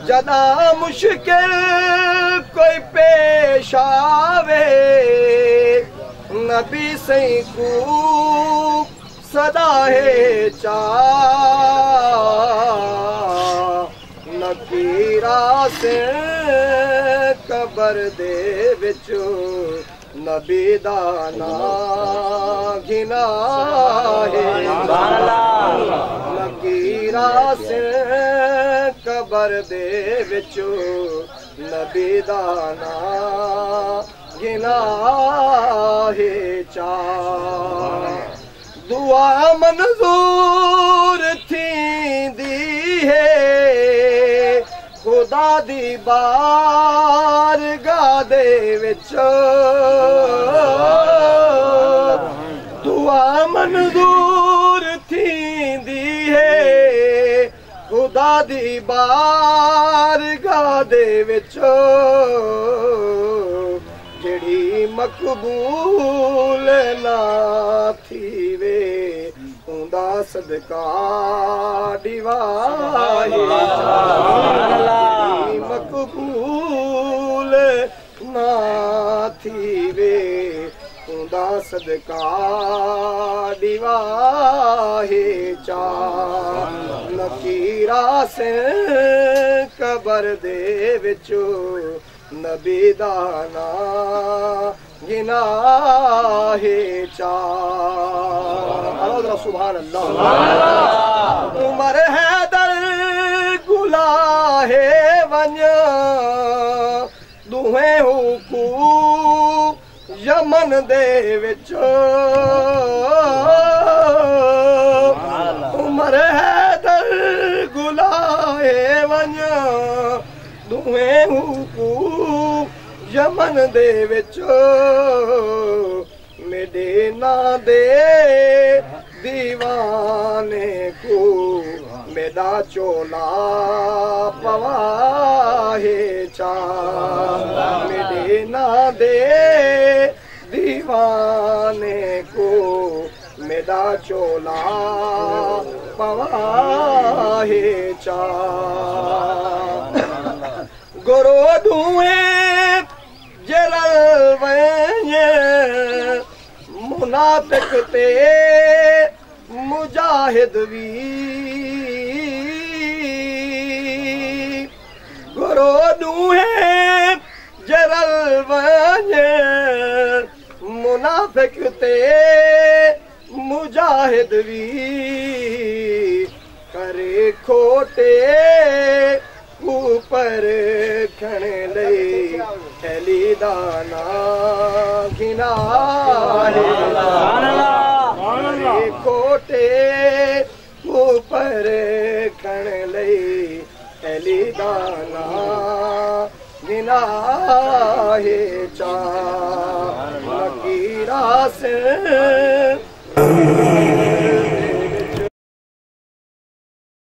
जदा मुश्किल कोई पेश आवे नबी सही को सदा है चा नकीरा से कबर दे विचो नबी दा नाम घिना है नकीरा से कबर दे विचो नबी दा नाम घिना है चा दुआ मंजूर थींदी है खुदा दी बारगाह दे विच दुआ मंजूर थींदी है खुदा दी बारगाह दे विच जेड़ी मकबूल ना थीवे उंदा सदका दीवाए मकबूल ना थीवे उंदा सदका दीवाए चा नकीरा से कबर दे विचो नबी दा नाम घिना है चा सुभान अल्लाह उमर हैदर गुलाहे वन दुहे हुकू यमन दे विच उमर हैदर गुलाहे वन दुहे हुकू यमन दे विच मेडे दे दीवाने को मेरा चोला पवा है चा मेरे दे दीवाने को मेरा चोला पवा है चा गुरु धुए जलल वञे मुनाफिक ते मुजाहिद भी गुरु दूहे जरल वञे मुनाफिक ते मुजाहिद भी करे खोटे ऊपर खणे लई थैली दाना घिना खोटे ऊपर खण लई थैली दाना घिना है चा नकीरा से